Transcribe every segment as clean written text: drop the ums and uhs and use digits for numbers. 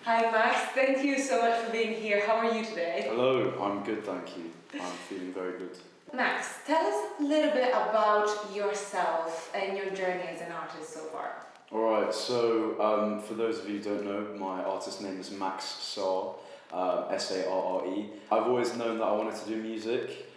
Hi Max, thank you so much for being here. How are you today? Hello, I'm good, thank you. I'm feeling very good. Max, tell us a little bit about yourself and your journey as an artist so far. Alright, so for those of you who don't know, my artist name is Max Sarre, S-A-R-R-E. I've always known that I wanted to do music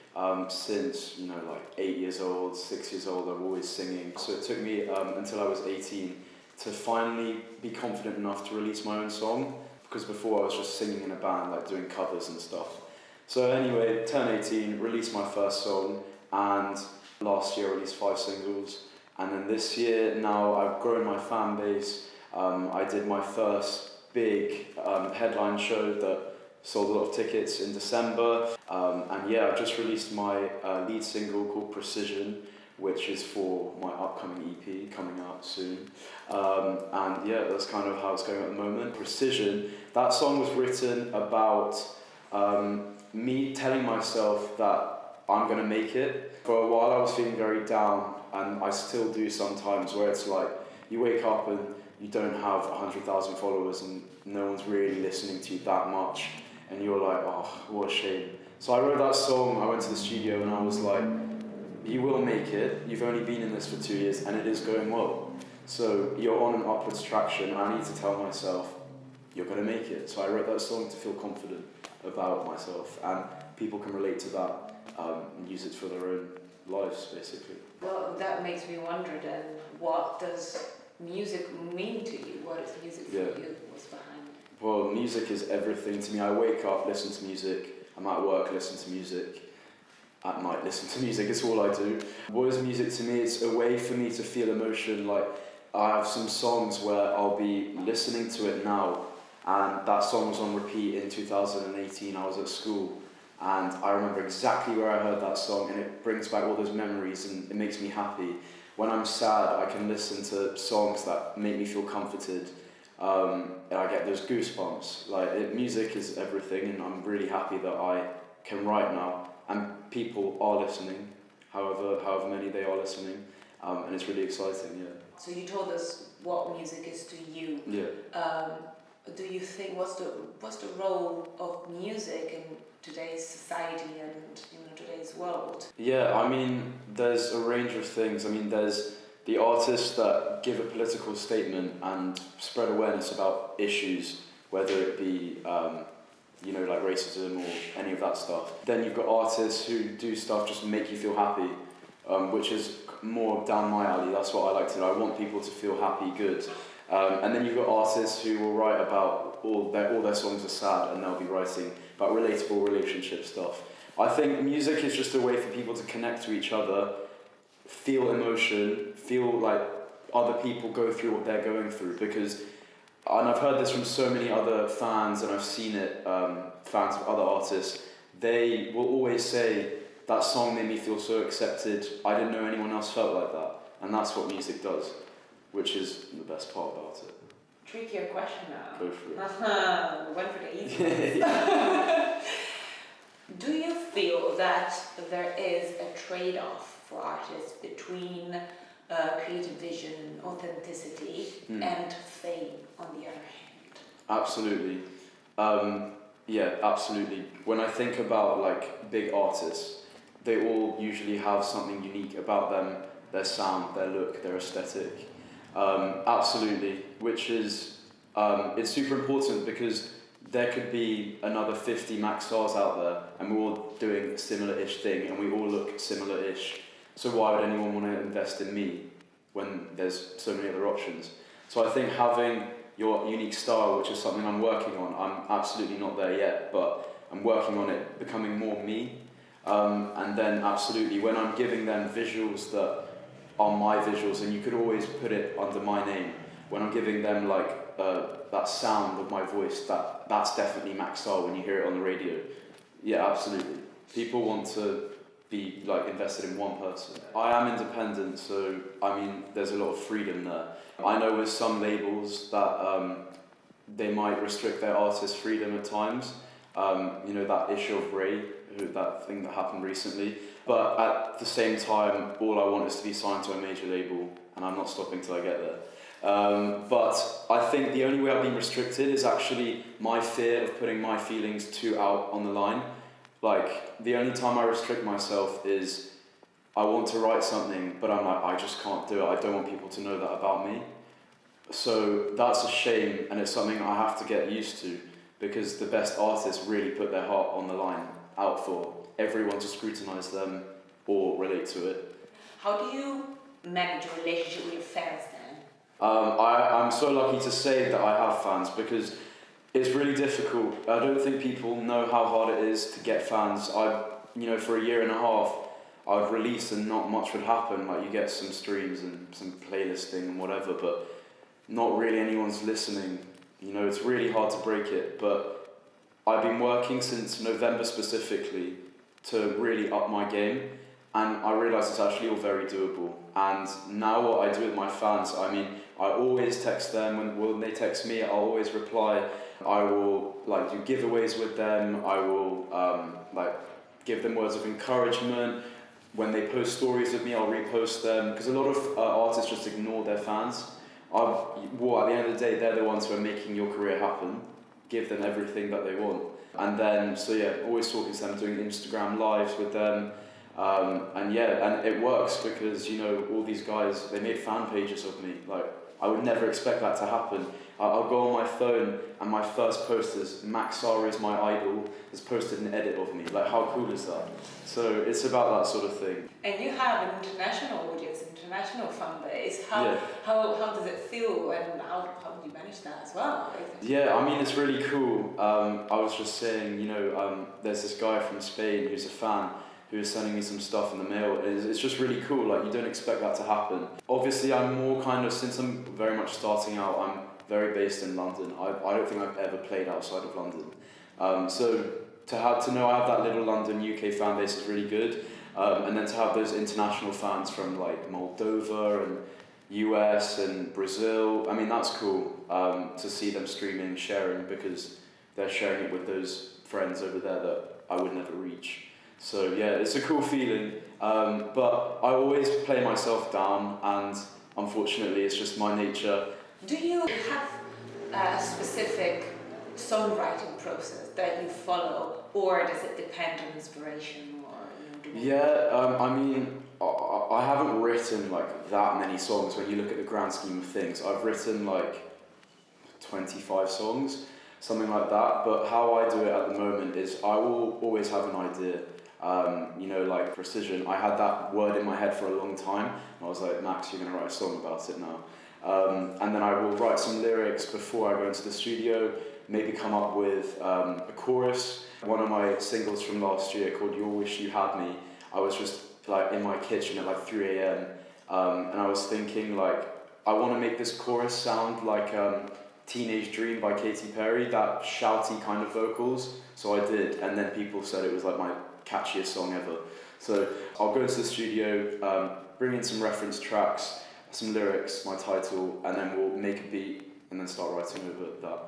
since, like 8 years old, 6 years old, I'm always singing. So it took me until I was 18 to finally be confident enough to release my own song, because before I was just singing in a band, like doing covers and stuff. So anyway, turned 18, released my first song, and last year released 5 singles. And then this year, now I've grown my fan base. I did my first big headline show that sold a lot of tickets in December. And yeah, I've just released my lead single called Precision, which is for my upcoming EP coming out soon. And yeah, that's kind of how it's going at the moment. Precision, that song was written about me telling myself that I'm gonna make it. For a while I was feeling very down, and I still do sometimes, where it's like you wake up and you don't have 100,000 followers and no one's really listening to you that much, and you're like, oh, what a shame. So I wrote that song, I went to the studio and I was like, you will make it, you've only been in this for 2 years and it is going well. So you're on an upwards traction, and I need to tell myself, you're gonna make it. So I wrote that song to feel confident about myself, and people can relate to that and use it for their own lives, basically. Well, that makes me wonder then, what does music mean to you? What is music for you? What's behind it? Well, music is everything to me. I wake up, listen to music. I'm at work, listen to music. At night, listen to music. It's all I do. What is music to me? It's a way for me to feel emotion. Like, I have some songs where I'll be listening to it now, and that song was on repeat in 2018. I was at school, and I remember exactly where I heard that song, and it brings back all those memories, and it makes me happy. When I'm sad, I can listen to songs that make me feel comforted, and I get those goosebumps. Like, music is everything, and I'm really happy that I can write now, and people are listening, however many they are listening, and it's really exciting, yeah. So you told us what music is to you. Yeah. Do you think, what's the role of music in today's society and today's world? Yeah, I mean, there's a range of things. I mean, there's the artists that give a political statement and spread awareness about issues, whether it be, like racism or any of that stuff. Then you've got artists who do stuff just to make you feel happy, which is more down my alley. That's what I like to do. I want people to feel happy, good. And then you've got artists who will write about all their songs are sad, and they'll be writing about relatable relationship stuff. I think music is just a way for people to connect to each other, feel emotion, feel like other people go through what they're going through. And I've heard this from so many other fans, and I've seen it, fans of other artists, they will always say, that song made me feel so accepted, I didn't know anyone else felt like that. And that's what music does, which is the best part about it. Trickier question now. Go for it. We went for the easy ones. Do you feel that there is a trade-off for artists between creative vision, authenticity, and fame, on the other hand? Absolutely. Yeah, absolutely. When I think about like big artists, they all usually have something unique about them, their sound, their look, their aesthetic. Absolutely, which is, it's super important, because there could be another 50 Max Sarres out there, and we're all doing a similar-ish thing, and we all look similar-ish. So why would anyone want to invest in me when there's so many other options? So I think having your unique style, which is something I'm working on, I'm absolutely not there yet, but I'm working on it, becoming more me. And then absolutely, when I'm giving them visuals that are my visuals, and you could always put it under my name, when I'm giving them like that sound of my voice, that's definitely Max Sarre when you hear it on the radio. Yeah, absolutely. People want to be like invested in one person. I am independent, so I mean, there's a lot of freedom there. I know with some labels that they might restrict their artists' freedom at times. That issue of Ray, that thing that happened recently. But at the same time, all I want is to be signed to a major label, and I'm not stopping till I get there. But I think the only way I've been restricted is actually my fear of putting my feelings too out on the line. Like, the only time I restrict myself is I want to write something, but I'm like, I just can't do it. I don't want people to know that about me. So that's a shame, and it's something I have to get used to, because the best artists really put their heart on the line out for everyone to scrutinise them or relate to it. How do you manage your relationship with your fans then? I'm so lucky to say that I have fans, because it's really difficult. I don't think people know how hard it is to get fans. For a year and a half, I've released and not much would happen. Like, you get some streams and some playlisting and whatever, but not really anyone's listening. It's really hard to break it, but I've been working since November specifically to really up my game, and I realise it's actually all very doable. And now what I do with my fans, I always text them. When they text me, I'll always reply. I will do giveaways with them. I will give them words of encouragement. When they post stories of me, I'll repost them, because a lot of artists just ignore their fans. At the end of the day, they're the ones who are making your career happen. Give them everything that they want. And then, always talking to them, doing Instagram lives with them. And it works, because, all these guys, they made fan pages of me. Like, I would never expect that to happen. I'll go on my phone, and my first post is Max Sarre is my idol, has posted an edit of me. Like, how cool is that? So it's about that sort of thing. And you have an international audience, international fan base. How does it feel, and how do you manage that as well? Yeah, it's really cool. I was just saying, there's this guy from Spain who's a fan, who is sending me some stuff in the mail. It's just really cool. Like, you don't expect that to happen. Obviously, I'm more since I'm very much starting out, I'm very based in London. I don't think I've ever played outside of London. So to know I have that little London UK fan base is really good. And then to have those international fans from like Moldova and US and Brazil, that's cool. To see them streaming, sharing, because they're sharing it with those friends over there that I would never reach. So yeah, it's a cool feeling, but I always play myself down, and unfortunately it's just my nature. Do you have a specific songwriting process that you follow, or does it depend on inspiration? I haven't written that many songs when you look at the grand scheme of things. I've written 25 songs, something like that, but how I do it at the moment is I will always have an idea. Precision. I had that word in my head for a long time, and I was like, Max, you're going to write a song about it now. And then I will write some lyrics before I go into the studio, maybe come up with a chorus. One of my singles from last year, called Your Wish You Had Me, I was just in my kitchen at 3 a.m. And I was thinking I want to make this chorus sound like Teenage Dream by Katy Perry, that shouty kind of vocals. So I did, and then people said it was my catchiest song ever. So I'll go into the studio, bring in some reference tracks, some lyrics, my title, and then we'll make a beat and then start writing over that.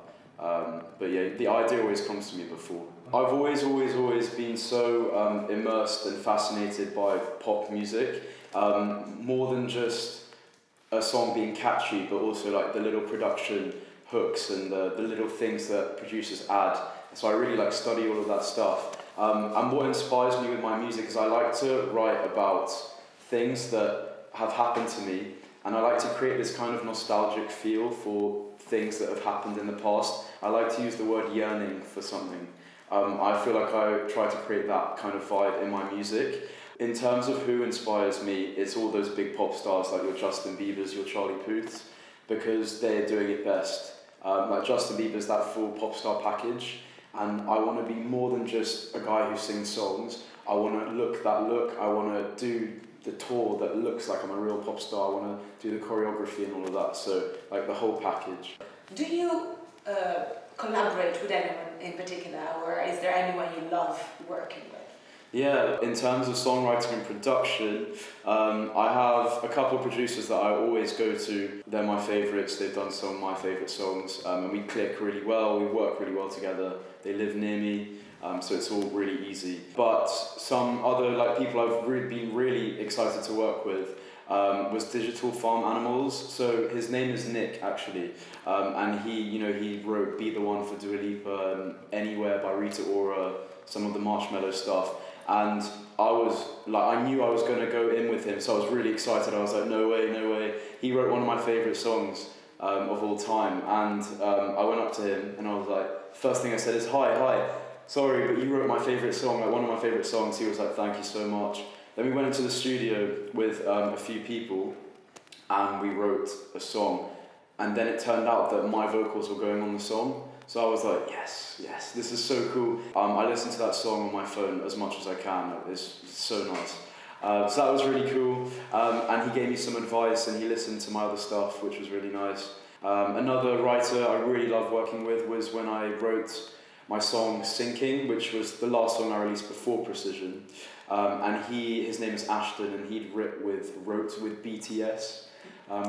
But yeah, the idea always comes to me before. I've always been so immersed and fascinated by pop music, more than just a song being catchy, but also the little production hooks and the little things that producers add. So I really study all of that stuff. And what inspires me with my music is I like to write about things that have happened to me, and I like to create this kind of nostalgic feel for things that have happened in the past. I like to use the word yearning for something. I feel like I try to create that kind of vibe in my music. In terms of who inspires me, it's all those big pop stars like your Justin Biebers, your Charlie Puths, because they're doing it best. Justin Bieber's that full pop star package, and I want to be more than just a guy who sings songs. I want to look that look. I want to do the tour that looks like I'm a real pop star. I want to do the choreography and all of that. So the whole package. Do you collaborate with anyone in particular, or is there anyone you love working with? Yeah, in terms of songwriting and production, I have a couple of producers that I always go to. They're my favourites. They've done some of my favourite songs, and we click really well. We work really well together. They live near me, so it's all really easy. But some other people I've been really excited to work with. was Digital Farm Animals. So his name is Nick, actually, and he wrote "Be the One" for Dua Lipa, "Anywhere" by Rita Ora, some of the Marshmello stuff, and I knew I was going to go in with him, so I was really excited. I was like, no way, no way. He wrote one of my favourite songs of all time, and I went up to him and I was like, first thing I said is, hi, sorry, but you wrote my favourite song, like one of my favourite songs. He was like, thank you so much. Then we went into the studio with a few people and we wrote a song, and then it turned out that my vocals were going on the song. So I was like, yes, this is so cool. I listen to that song on my phone as much as I can. It's so nice. So that was really cool. And he gave me some advice and he listened to my other stuff, which was really nice. Another writer I really loved working with was when I wrote my song Sinking, which was the last song I released before Precision. And his name is Ashton, and he'd wrote with BTS,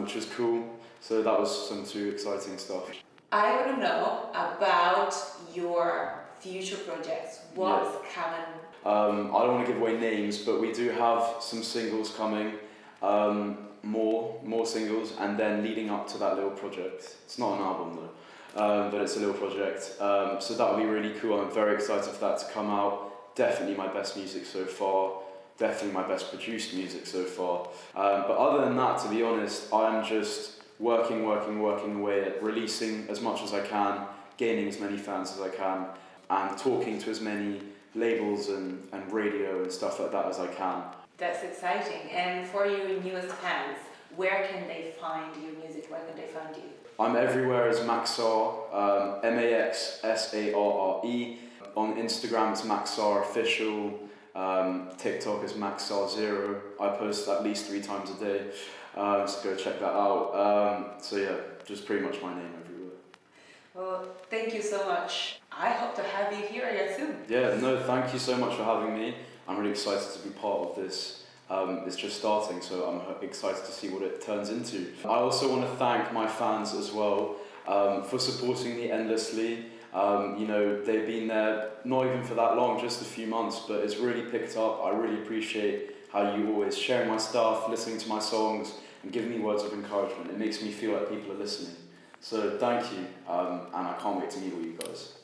which was cool. So that was some too exciting stuff. I want to know about your future projects. What's coming? I don't want to give away names, but we do have some singles coming, more singles, and then leading up to that little project. It's not an album though, but it's a little project. So that would be really cool. I'm very excited for that to come out. Definitely my best music so far. Definitely my best produced music so far. But other than that, to be honest, I'm just working away at releasing as much as I can, gaining as many fans as I can, and talking to as many labels and radio and stuff like that as I can. That's exciting. And for your newest fans, where can they find your music? Where can they find you? I'm everywhere as Max Sarre, MAXSARRE. On Instagram it's Max Sarre Official. TikTok is Max Sarre 0. I post at least 3 times a day. So go check that out. So yeah, just pretty much my name everywhere. Well, thank you so much. I hope to have you here again soon. Yeah, no, thank you so much for having me. I'm really excited to be part of this. It's just starting, so I'm excited to see what it turns into. I also want to thank my fans as well for supporting me endlessly. They've been there not even for that long, just a few months, but it's really picked up. I really appreciate how you always share my stuff, listening to my songs, and giving me words of encouragement. It makes me feel like people are listening. So thank you, and I can't wait to meet all you guys.